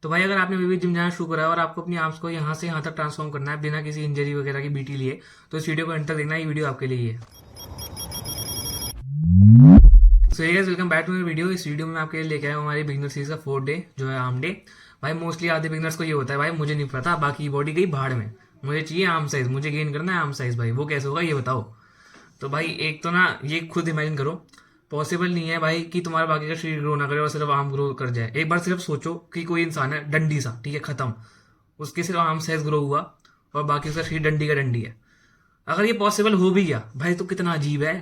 तो भाई अगर आपने अभी भी जिम जाना शुरू करा है और आपको अपनी आर्म्स को यहाँ से यहाँ तक ट्रांसफॉर्म करना है बिना किसी इंजरी वगैरह की बीटी लिए, तो इस वीडियो को अंत तक देखना, ये वीडियो आपके लिए ही है। So hey guys, welcome back to my video. इस वीडियो में मैं आपके लिए लेके आया हूँ हमारी बिगनर सीरीज का 4th डे जो है आर्म डे। भाई मोस्टली आधे बिगनर्स को ये होता है भाई मुझे नहीं पता, बाकी बॉडी गई भाड़ में, मुझे चाहिए आर्म साइज, मुझे गेन करना है आर्म साइज। भाई वो कैसे होगा ये बताओ। तो भाई एक तो ना ये खुद इमेजिन करो, पॉसिबल नहीं है भाई कि तुम्हारा बाकी का शरीर ग्रो ना करे और सिर्फ आर्म ग्रो कर जाए। एक बार सिर्फ सोचो कि कोई इंसान है डंडी सा, ठीक है, खत्म, उसकी सिर्फ आर्म साइज ग्रो हुआ और बाकी उसका शरीर डंडी का डंडी है। अगर ये पॉसिबल हो भी गया भाई तो कितना अजीब है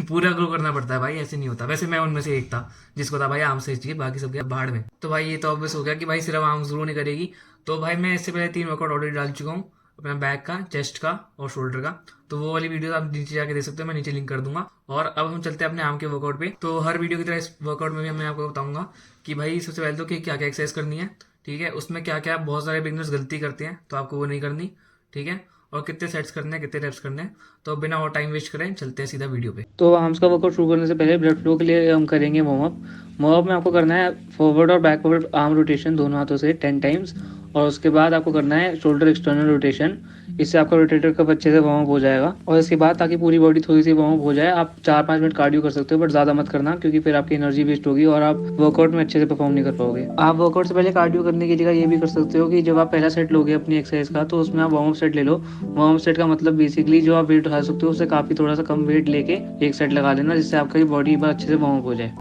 पूरा ग्रो करना पड़ता है भाई, ऐसे नहीं होता। वैसे मैं उनमें से एक था जिसको था भाई आर्म साइज चाहिए, बाकी सब गया भाड़ में। तो भाई ये तो ऑब्वियस हो गया कि भाई सिर्फ आर्म्स ग्रो नहीं करेगी। तो भाई मैं इससे पहले 3 वर्कआउट ऑलरेडी डाल चुका हूँ, अपना बैक का, चेस्ट का और शोल्डर का। तो वो वाली वीडियो आप नीचे जाके देख सकते हो, मैं नीचे लिंक कर दूंगा। और अब हम चलते हैं अपने आर्म के वर्कआउट पे। तो हर वीडियो की तरह इस वर्कआउट में भी मैं आपको बताऊंगा कि भाई सबसे पहले तो कि क्या क्या एक्सरसाइज करनी है, ठीक है, उसमें क्या क्या बहुत सारे बिगनर्स गलती करते हैं तो आपको वो नहीं करनी, ठीक है, और कितने सेट्स करने हैं, कितने रेप्स करने हैं। तो बिना और टाइम वेस्ट करें चलते हैं सीधा वीडियो पे। तो आर्म्स का वर्कआउट शुरू करने से पहले ब्लड फ्लो के लिए हम करेंगे वार्म अप। वार्म अप में आपको करना है फॉरवर्ड और बैकवर्ड आर्म रोटेशन दोनों हाथों से 10 टाइम्स, और उसके बाद आपको करना है शोल्डर एक्सटर्नल रोटेशन। इससे आपका रोटेटर कप अच्छे से वार्म अप हो जाएगा। और इसके बाद ताकि पूरी बॉडी थोड़ी सी वार्म अप हो जाए, आप 4-5 मिनट कार्डियो कर सकते हो, बट ज़्यादा मत करना क्योंकि फिर आपकी एनर्जी वेस्ट होगी और आप वर्कआउट में अच्छे से परफॉर्म नहीं कर पाओगे। आप वर्कआउट से पहले कार्डियो करने की जगह ये भी कर सकते हो कि जब आप पहला सेट लोगे अपनी एक्सरसाइज का तो उसमें आप वार्म अप सेट ले लो। वार्म अप सेट का मतलब बेसिकली जो आप वेट उठा सकते हो उससे काफ़ी थोड़ा सा कम वेट लेके एक सेट लगा लेना, जिससे आपकी बॉडी अच्छे से वार्म अप हो जाए।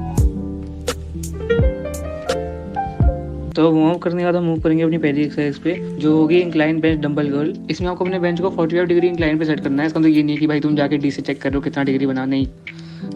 तो वार्म अप करने के बाद हम मूव करेंगे अपनी पहली एक्सरसाइज पे जो होगी इंक्लाइन बेंच डंबल कर्ल। इसमें आपको अपने बेंच को 45 डिग्री इंक्लाइन पे सेट करना है। इसका मतलब ये नहीं है कि भाई तुम जाके डी से चेक कर रहे हो कितना डिग्री बना, नहीं।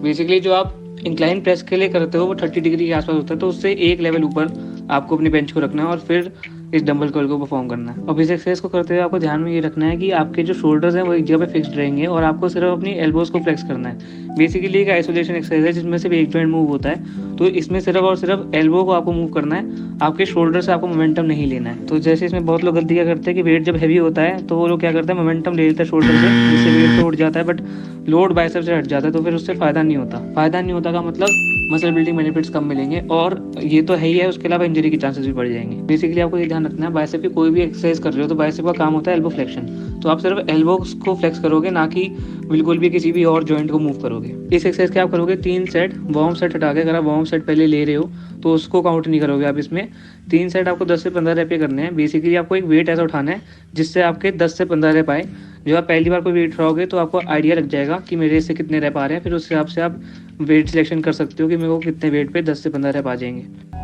बेसिकली जो आप इंक्लाइन प्रेस के लिए करते हो वो 30 डिग्री के आसपास होता है, तो उससे एक लेवल ऊपर आपको अपने बेंच को रखना है और फिर इस डंबल कर्ल को परफॉर्म करना है। अब इस एक्सरसाइज को करते हुए आपको ध्यान में ये रखना है कि आपके जो शोल्डर्स हैं वो एक जगह पे फिक्स्ड रहेंगे और आपको सिर्फ अपनी एल्बोज को फ्लेक्स करना है। बेसिकली एक आइसोलेशन एक्सरसाइज है जिसमें सिर्फ एक जॉइंट मूव होता है, तो इसमें सिर्फ और सिर्फ एल्बो को आपको मूव करना है, आपके शोल्डर से आपको मोमेंटम नहीं लेना है। तो जैसे इसमें बहुत लोग गलती क्या करते हैं कि वेट जब हैवी होता है तो वो लोग क्या करते हैं, मोमेंटम ले लेते हैं शोल्डर से, जिससे वेट तो उठ जाता है बट लोड बाइसेप से हट जाता है, तो फिर उससे फायदा नहीं होता। फायदा नहीं होता का मतलब मसल बिल्डिंग बेनिफिट्स कम मिलेंगे और ये तो है ही है, उसके अलावा इंजरी के चांसेस भी बढ़ जाएंगे। बेसिकली आपको ये ध्यान रखना है, बाइसेप की कोई भी एक्सरसाइज कर रहे हो तो बाइसेप का काम होता है एल्बो फ्लेक्शन, तो आप सिर्फ एल्बो को फ्लेक्स करोगे, ना कि बिल्कुल भी किसी भी और जॉइंट को मूव करोगे। इस एक्सरसाइज के आप करोगे 3 सेट वार्म सेट हटा के। अगर आप वार्म सेट पहले ले रहे हो तो उसको काउंट नहीं करोगे आप इसमें। 3 सेट आपको 10 से 15 रेप करने हैं। बेसिकली आपको एक वेट ऐसा उठाना है जिससे आपके 10 से 15 रेप आए। जब आप पहली बार कोई वेट उठाओगे तो आपको आइडिया लग जाएगा कि मेरे इससे कितने रेप आ रहे हैं, फिर उस हिसाब से आप वेट सिलेक्शन कर सकते हो कि मेरे को कितने वेट पे 10 से 15 रेप आ जाएंगे।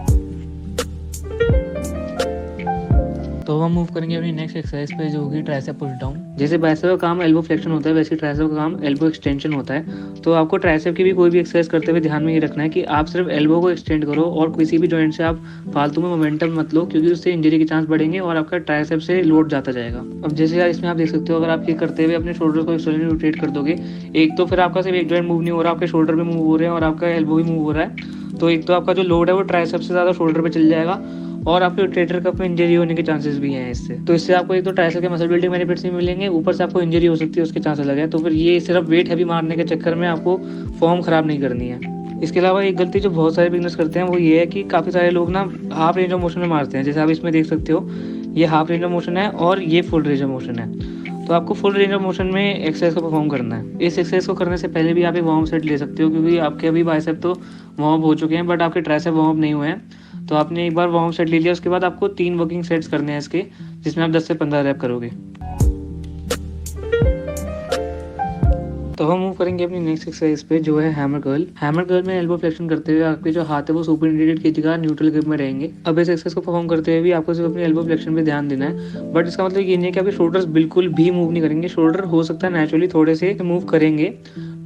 तो हम मूव करेंगे अपनी नेक्स्ट एक्सरसाइज पे जो होगी ट्राइसेप पुश डाउन। जैसे बाइसेप का काम एल्बो फ्लेक्शन होता है वैसे ट्राइसेप का काम एल्बो एक्सटेंशन होता है। तो आपको ट्राइसेप की भी कोई भी एक्सरसाइज करते हुए ध्यान में ये रखना है कि आप सिर्फ एल्बो को एक्सटेंड करो और किसी भी जॉइंट से आप फालतू में मोमेंटम मत लो, क्योंकि उससे इंजरी के चांस बढ़ेंगे और आपका ट्राइसेप से लोड जाता जाएगा। अब जैसे यार इसमें आप देख सकते हो, अगर आप ये करते हुए अपने शोल्डर को एक्सटर्नली रोटेट कर दोगे, एक तो फिर आपका सिर्फ एक जॉइंट मूव नहीं हो रहा, आपके शोल्डर भी मूव हो रहे हैं और आपका एल्बो भी मूव हो रहा है। तो एक तो आपका जो लोड है वो ट्राइसेप से ज़्यादा शोल्डर पे चल जाएगा और आपके रोटेटर कप में इंजरी होने के चांसेस भी हैं इससे। तो इससे आपको एक तो ट्राइसेप के मसल बिल्डिंग बेनिफिट्स भी मिलेंगे, ऊपर से आपको इंजरी हो सकती है उसके चांस अलग है। तो फिर ये सिर्फ वेट हैवी मारने के चक्कर में आपको फॉर्म खराब नहीं करनी है। इसके अलावा एक गलती जो बहुत सारे बिजनेस करते हैं वो ये है कि काफ़ी सारे लोग ना हाफ रेंज ऑफ मोशन में मारते हैं। जैसे आप इसमें देख सकते हो, ये हाफ रेंज ऑफ मोशन है और ये फुल रेंज ऑफ मोशन है। तो आपको फुल रेंज ऑफ मोशन में एक्सरसाइज को परफॉर्म करना है। इस एक्सरसाइज को करने से पहले भी आप एक वार्म सेट ले सकते हो, क्योंकि आपके अभी बाइसेप तो वार्म हो चुके हैं बट आपके ट्राइसेप वार्म नहीं हुए हैं। तो आपने एक बार वार्म सेट ले लिया, उसके बाद आपको 3 वर्किंग सेट्स करने हैं इसके, जिसमें आप 10 से 15 रैप करोगे। तो हम मूव करेंगे अपनी नेक्स्ट एक्सरसाइज पे जो है हैमर कर्ल। हैमर कर्ल में एल्बो फ्लेक्शन करते हुए आपके जो हाथ है वो सुपरइंडिकेट की जगह न्यूट्रल ग्रिप में रहेंगे। अब इस एक्सरसाइज को परफॉर्म करते हुए भी आपको सिर्फ अपनी एल्बो फ्लेक्शन पे ध्यान देना है, बट इसका मतलब ये नहीं है कि आपके शोल्डर्स बिल्कुल भी मूव नहीं करेंगे। शोल्डर हो सकता है नेचुरली थोड़े से मूव करेंगे,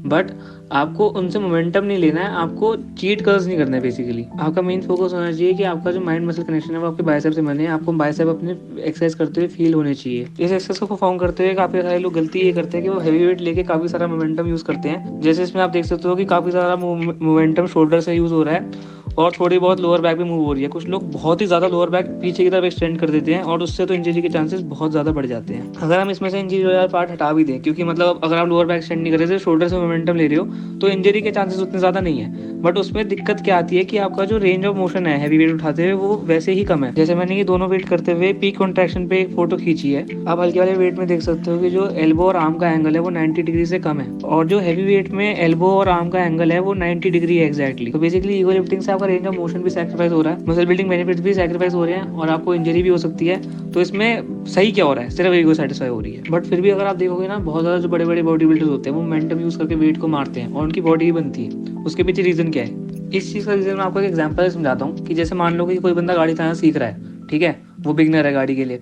बट आपको उनसे मोमेंटम नहीं लेना है, आपको चीट कर्ल्स नहीं करना है। बेसिकली आपका मेन फोकस होना चाहिए कि आपका जो माइंड मसल कनेक्शन है वो आपके बाइसेप से बने, आपको बाइसेप अपने एक्सरसाइज करते हुए फील होने चाहिए। इस एक्सरसाइज को परफॉर्म करते हुए काफी सारे लोग गलती ये करते हैं कि वो हैवी वेट लेके काफी सारा मोमेंटम यूज करते हैं। जैसे इसमें आप देख सकते हो कि काफी सारा मोमेंटम शोल्डर से यूज हो रहा है और थोड़ी बहुत लोअर बैक भी मूव हो रही है। कुछ लोग बहुत ही ज़्यादा लोअर बैक पीछे की तरफ एक्सटेंड कर देते हैं और उससे तो इंजरी के चांसेस बहुत ज़्यादा बढ़ जाते हैं। अगर हम इसमें से इंजरी वाला पार्ट हटा भी दें, क्योंकि मतलब अगर आप लोअर बैक एक्सटेंड नहीं कर रहे, शोल्डर से मोमेंटम ले रहे हो, तो इंजरी के चांसेस उतने ज़्यादा नहीं है। बट उसमें दिक्कत क्या आती है कि आपका जो रेंज ऑफ मोशन है हैवी वेट उठाते हुए वो वैसे ही कम है। जैसे मैंने ये दोनों वेट करते हुए पीक कॉन्ट्रैक्शन पे एक फोटो खींची है, आप हल्के वाले वेट में देख सकते हो कि जो एल्बो और आर्म का एंगल है वो 90 डिग्री से कम है, और जो हैवी वेट में एल्बो और आर्म का एंगल है वो 90 डिग्री है एग्जैक्टली। तो बेसिकली ईगो लिफ्टिंग से आपका रेंज ऑफ मोशन भी सैक्रिफाइस हो रहा है, मसल बिल्डिंग बेनिफिट्स भी सैक्रिफाइस हो रहे हैं और आपको इंजरी भी हो सकती है। तो इसमें सही क्या हो रहा है, सिर्फ ईगो सेटिस्फाई हो रही है। बट फिर भी अगर आप देखोगे ना, बहुत ज़्यादा जो बड़े बड़े बॉडी बिल्डर्स होते हैं वो मोमेंटम यूज करके वेट को मारते हैं और उनकी बॉडी ही बनती है। उसके पीछे रीजन क्या है? इस चीज़ का रीजन मैं आपको एक एग्जांपल समझाता हूँ कि जैसे मान लो कि कोई बंदा गाड़ी चलाना सीख रहा है, ठीक है, वो बिगनर है गाड़ी के लिए।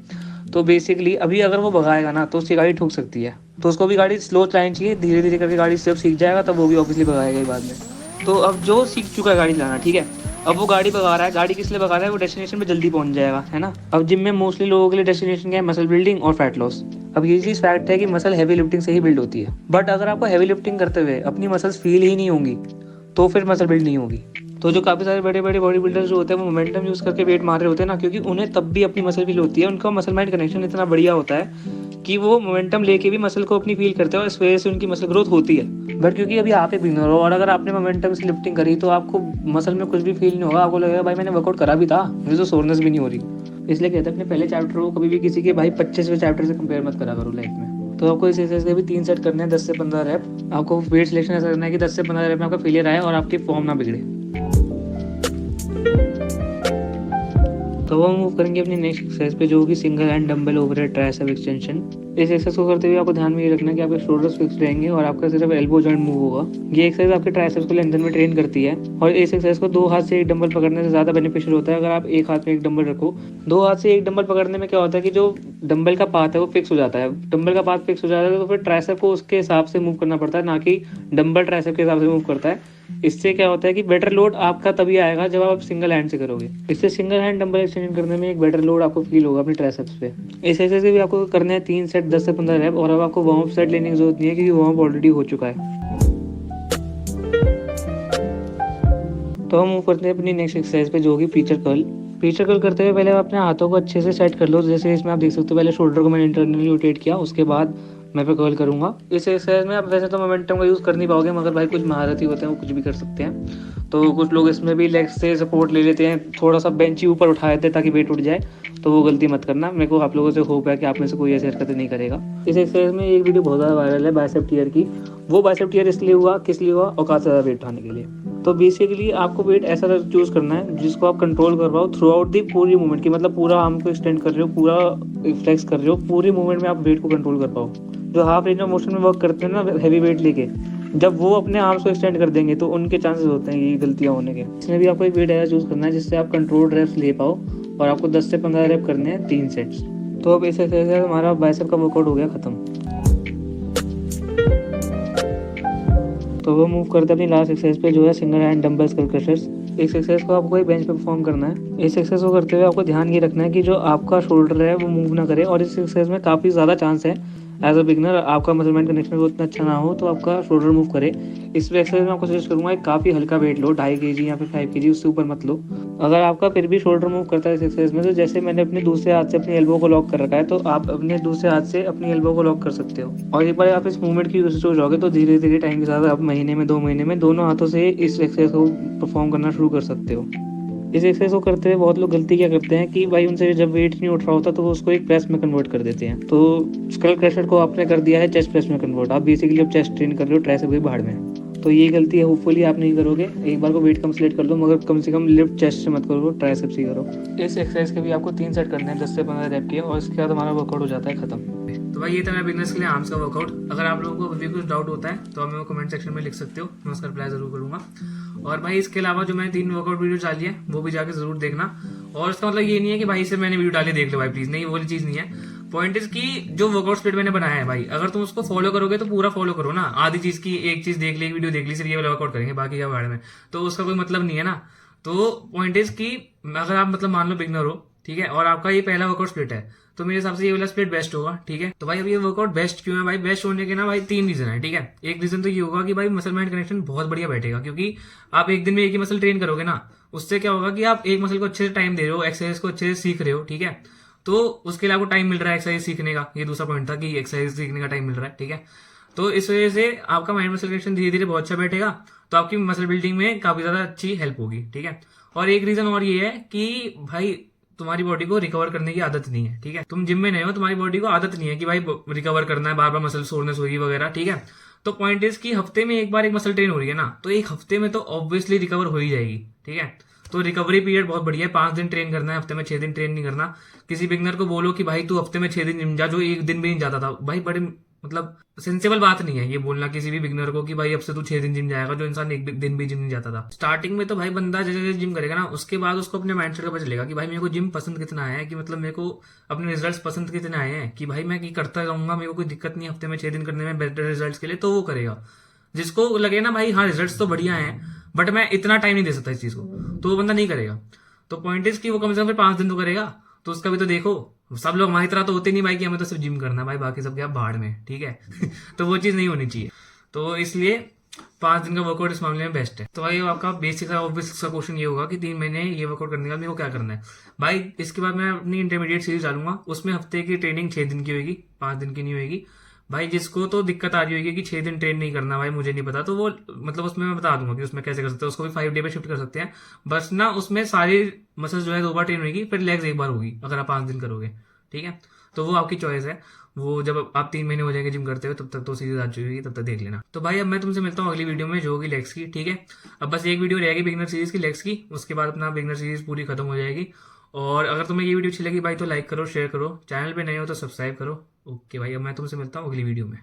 तो बेसिकली अभी अगर वो भगाएगा ना तो उसकी गाड़ी ठुक सकती है, तो उसको भी गाड़ी स्लो चलानी चाहिए, धीरे धीरे करके गाड़ी जब सीख जाएगा तब वो भी ऑब्वियसली भगाएगा ही बाद में। तो अब जो सीख चुका है गाड़ी चलाना, ठीक है, अब वो गाड़ी भगा रहा है, गाड़ी किस लिए भगा रहा है? वो डेस्टिनेशन पे जल्दी पहुंच जाएगा, है ना। अब जिम में मोस्टली लोगों के लिए डेस्टिनेशन क्या है? मसल बिल्डिंग और फैट लॉस। अब ये चीज़ फैक्ट है कि मसल हैवी लिफ्टिंग से ही बिल्ड होती है। बट अगर आपको हैवी लिफ्टिंग करते हुए अपनी मसल्स फील ही नहीं होंगी तो फिर मसल बिल्ड नहीं होगी। तो जो काफ़ी सारे बड़े बड़े बॉडी बिल्डर्स जो होते हैं वो मोमेंटम यूज़ करके वेट मार रहे होते हैं ना, क्योंकि उन्हें तब भी अपनी मसल फील होती है। उनका मसल माइंड कनेक्शन इतना बढ़िया होता है कि वो मोमेंटम लेके भी मसल को अपनी फील करते हैं और इस वजह से उनकी मसल ग्रोथ होती है। बट क्योंकि अभी आप एक बिगिनर हो और अगर आपने मोमेंटम से लिफ्टिंग करी तो आपको मसल में कुछ भी फील नहीं होगा, आपको लगेगा भाई मैंने वर्कआउट करा भी था, मुझे तो सोरनेस भी नहीं हो रही। इसलिए कहते हैं अपने पहले चैप्टर को कभी भी किसी के भाई 25वें चैप्टर से कंपेयर मत करा करो लाइफ में। तो आपको इस एक्सरसाइज के भी 3 सेट करने हैं, 10 से 15 रैप। आपको वेट सिलेक्शन ऐसा करना है कि 10 से 15 रैप में आपका फेलियर आए और आपकी फॉर्म ना बिगड़े। तो वो मूव करेंगे अपनी नेक्स्ट एक्सरसाइज पे, जो होगी single hand dumbbell overhead tricep extension. इस एक्सरसाइज को करते हुए आपको ध्यान में ये रखना है कि आपके शोल्डर्स फिक्स रहेंगे और आपका सिर्फ एल्बो जॉइंट मूव होगा। ये एक्सरसाइज आपके ट्राइसेप्स को लेंथन में ट्रेन करती है और इस एक्सरसाइज को 2 हाथ से एक डंबल पकड़ने से ज़्यादा बेनिफिशियल होता है अगर आप एक हाथ में एक डंबल रखो। 2 हाथ से एक डंबल पकड़ने में क्या होता है कि जो डंबल का पाथ है वो फिक्स हो जाता है। डंबल का पाथ फिक्स हो जाता है तो फिर ट्राइसेप को उसके हिसाब से मूव करना पड़ता है, ना कि डंबल ट्राइसेप के हिसाब से मूव करता है। इससे क्या होता है कि बेटर लोड आपका तभी आएगा जब आप सिंगल हैंड से करोगे। इससे सिंगल हैंड डंबल एक्सटेंशन करने में एक बेटर लोड आपको फील होगा अपने ट्राइसेप्स पे। इस एक्सरसाइज भी आपको करने हैं 3 सेट 10 से 15 रैप और अब आपको वार्म अप सेट लेने की जरूरत नहीं है क्योंकि वार्म अप ऑलरेडी हो चुका है। तो हम मूव करते हैं अपनी नेक्स्ट एक्सरसाइज पे, जो होगी प्रीचर कर्ल। प्रीचर कर्ल करते हुए पहले आप अपने हाथों को अच्छे से सेट कर लो। जैसे इसमें आप देख सकते हो पहले शोल्डर को मैंने इंटरनली रोटेट किया, उसके बाद मैं पे कर्ल करूंगा। इस एक्सरसाइज में आप वैसे तो मोमेंटम का यूज़ कर नहीं पाओगे, मगर भाई कुछ महारथी होते हैं वो कुछ भी कर सकते हैं। तो कुछ लोग इसमें भी लेग से सपोर्ट ले लेते हैं, थोड़ा सा बेंच ही ऊपर उठा देते हैं ताकि वेट उठ जाए। तो वो गलती मत करना। मेरे को आप लोगों से होप है कि आप में से कोई ऐसी हरकतें नहीं करेगा। इस एक्सरसाइज में एक वीडियो बहुत ज़्यादा वायरल है बाइसेप टियर की। वो बाइसेप टियर इसलिए हुआ, किस लिए हुआ? औकात से ज़्यादा वेट उठाने के लिए। तो बेसिकली आपको वेट ऐसा चूज करना है जिसको आप कंट्रोल कर पाओ थ्रू आउट दी पूरी मूवमेंट की, मतलब पूरा आर्म को एक्सटेंड कर रहे हो, पूरा फ्लेक्स कर रहे हो, पूरी मूवमेंट में आप वेट को कंट्रोल कर पाओ। जो हाफ रेंज ऑफ मोशन में वर्क करते हैं ना हैवी वेट लेके, जब वो अपने आर्म्स को एक्सटेंड कर देंगे तो उनके चांसेस होते हैं ये गलतियां होने के। इसमें भी आपको एक वेट ऐसा चूज करना है जिससे आप कंट्रोल रेप्स ले पाओ और आपको 10 से 15 रेप करने हैं 3 सेट्स। तो अब इस एक्सरसाइज से हमारा बाइसेप का वर्कआउट हो गया खत्म। तो वो मूव करते हैं अपनी लास्ट एक्सरसाइज पे, जो है single hand dumbbell skull crushers. इस एक्सरसाइज को आपको एक बेंच पे परफॉर्म करना है। इस एक्सरसाइज को करते हुए आपको ध्यान ये रखना है कि जो आपका शोल्डर है वो मूव ना करे और इस एक्सरसाइज में काफ़ी ज़्यादा चांस है एज अ बिगनर आपका मसल माइंड कनेक्शन वो उतना अच्छा ना हो तो आपका शोल्डर मूव करे। इस एक्सरसाइज में आपको सजेस्ट करूंगा एक काफ़ी हल्का वेट लो, 2.5 kg या फिर 5 kg, उससे ऊपर मत लो। अगर आपका फिर भी शोल्डर मूव करता है इस एक्सरसाइज में, तो जैसे मैंने अपने दूसरे हाथ से अपनी एल्बो को लॉक कर रखा है तो आप अपने दूसरे हाथ से अपनी एल्बो को लॉक कर सकते हो। और एक बार आप इस मूवमेंट की कोशिश हो जाओगे तो धीरे धीरे टाइम के साथ आप महीने में 2 महीने में दोनों हाथों से इस एक्सरसाइज को परफॉर्म करना शुरू कर सकते हो। इस एक्सरसाइज को करते हुए बहुत लोग गलती क्या करते हैं कि भाई उनसे जब वेट नहीं उठ रहा होता तो वो उसको एक प्रेस में कन्वर्ट कर देते हैं। तो स्कल क्रशर को आपने कर दिया है चेस्ट प्रेस में कन्वर्ट। आप बेसिकली अब चेस्ट ट्रेन कर रहे हो ट्राइसेप के भाड़ में। तो ये गलती है होपफुली आप नहीं करोगे। एक बार को वेट कम सिलेक्ट कर लो, मगर कम से कम लिफ्ट चेस्ट से मत करो, ट्राइसेप से करो। इस एक्सरसाइज के भी आपको 3 सेट करने हैं 10 से 15 रैप के, और इसके बाद हमारा वर्कआउट हो जाता है खत्म। तो भाई ये था मेरा बिजनेस के लिए आर्म्स का वर्कआउट। अगर आप लोगों को अभी कुछ डाउट होता है तो आप मेरे को कमेंट सेक्शन में लिख सकते हो, मैं उसका रिप्लाई जरूर करूंगा। और भाई इसके अलावा जो मैंने 3 वर्कआउट वीडियो डाली है वो भी जाके जरूर देखना। और इसका मतलब ये नहीं है कि भाई से मैंने वीडियो डाली देख लो भाई प्लीज, नहीं, वो वाली चीज नहीं है। पॉइंट इज कि जो वर्कआउट स्प्लिट मैंने बनाया है भाई, अगर तुम उसको फॉलो करोगे तो पूरा फॉलो करो ना। आधी चीज की एक चीज देख ली, एक वीडियो देख ली, सिर्फ ये वाला वर्कआउट करेंगे बाकी क्या बारे में, तो उसका कोई मतलब नहीं है ना। तो पॉइंट इज कि अगर आप मतलब मान लो बिगनर हो, ठीक है, और आपका ये पहला वर्कआउट स्प्लिट है, तो मेरे हिसाब से ये वाला स्प्लिट बेस्ट होगा, ठीक है। तो भाई अब ये वर्कआउट बेस्ट क्यों है भाई? बेस्ट होने के ना भाई 3 रीजन है, ठीक है। एक रीजन तो ये होगा कि भाई मसल माइंड कनेक्शन बहुत बढ़िया बैठेगा, क्योंकि आप एक दिन में एक ही मसल ट्रेन करोगे ना, उससे क्या होगा कि आप एक मसल को अच्छे से टाइम दे रहे हो, एक्सरसाइज को अच्छे से सीख रहे हो, ठीक है। तो उसके लिए आपको टाइम मिल रहा है एक्सरसाइज सीखने का, ये दूसरा पॉइंट था कि एक्सरसाइज सीखने का टाइम मिल रहा है, ठीक है। तो इस वजह से आपका माइंड मसल कनेक्शन धीरे धीरे बहुत अच्छा बैठेगा, तो आपकी मसल बिल्डिंग में काफी ज्यादा अच्छी हेल्प होगी, ठीक है। और एक रीजन और ये है कि भाई तुम्हारी बॉडी को रिकवर करने की आदत नहीं है, ठीक है। तुम जिम में नहीं हो, तुम्हारी बॉडी को आदत नहीं है कि भाई रिकवर करना है, बार बार मसल सोरनेस होगी वगैरह, ठीक है। तो पॉइंट इज कि हफ्ते में एक बार एक मसल ट्रेन हो रही है ना, तो एक हफ्ते में तो ऑब्वियसली रिकवर हो ही जाएगी, ठीक है। तो रिकवरी पीरियड बहुत बढ़िया है, 5 दिन ट्रेन करना है, हफ्ते में 6 दिन ट्रेन नहीं करना। किसी बिगनर को बोलो कि भाई तू हफ्ते में 6 दिन जिम जा, जो एक दिन भी नहीं जाता था, भाई बड़े मतलब सेंसेबल बात नहीं है ये बोलना किसी भी बिगनर को कि भाई अब से तू 6 दिन जिम जाएगा, जो इंसान एक दिन भी जिम नहीं जाता था। स्टार्टिंग में तो भाई बंदा जैसे जैसे जिम करेगा ना, उसके बाद उसको अपने माइंडसेट का पता चलेगा कि भाई मेरे को जिम पसंद कितना आया है, कि मतलब मेरे को अपने रिजल्ट्स पसंद कितने आए हैं, कि भाई मैं ये करता रहूंगा, मेरे को कोई दिक्कत नहीं हफ्ते में 6 दिन करने में बेटर रिजल्ट्स के लिए, तो वो करेगा। जिसको लगे ना भाई हाँ रिजल्ट्स तो बढ़िया हैं बट मैं इतना टाइम नहीं दे सकता इस चीज को, तो वो बंदा नहीं करेगा। तो पॉइंट इज कि वो कम से कम फिर 5 दिन तो करेगा। तो उसका भी तो देखो, सब लोग हमारी तरह तो होते नहीं भाई कि हमें तो सिर्फ जिम करना है, भाई बाकी सब क्या भाड़ में, ठीक है। तो वो चीज नहीं होनी चाहिए। तो इसलिए 5 दिन का वर्कआउट इस मामले में बेस्ट है। तो भाई आपका बेसिक ऑब्वियस सा क्वेश्चन ये होगा कि 3 महीने ये वर्कआउट करने का मेरे को क्या करना है। भाई इसके बाद मैं अपनी इंटरमीडिएट सीरीज डालूंगा, उसमें हफ्ते की ट्रेनिंग 6 दिन की होगी, 5 दिन की नहीं होगी। भाई जिसको तो दिक्कत आ रही होगी कि 6 दिन ट्रेन नहीं करना, भाई मुझे नहीं पता, तो वो मतलब उसमें मैं बता दूंगा कि उसमें कैसे कर सकते हैं, उसको भी 5 डे पे शिफ्ट कर सकते हैं। बस ना उसमें सारी मसल्स जो है 2 बार ट्रेन होगी, फिर लेग्स 1 बार होगी अगर आप 5 दिन करोगे, ठीक है। तो वो आपकी चॉइस है, वो जब आप 3 महीने हो जाएंगे जिम करते हुए तब तक तो सीरीज आ चुकी होगी, तब तक देख लेना। तो भाई अब मैं तुमसे मिलता हूँ अगली वीडियो में जो होगी लेग्स की, ठीक है। अब बस एक वीडियो रहेगी बिगनर सीरीज की लेग्स की, उसके बाद अपना बिगनर सीरीज पूरी खत्म हो जाएगी। और अगर तुम्हें ये वीडियो अच्छी लगी भाई तो लाइक करो, शेयर करो, चैनल पे नए हो तो सब्सक्राइब करो। ओके भाई अब मैं तुमसे मिलता हूँ अगली वीडियो में।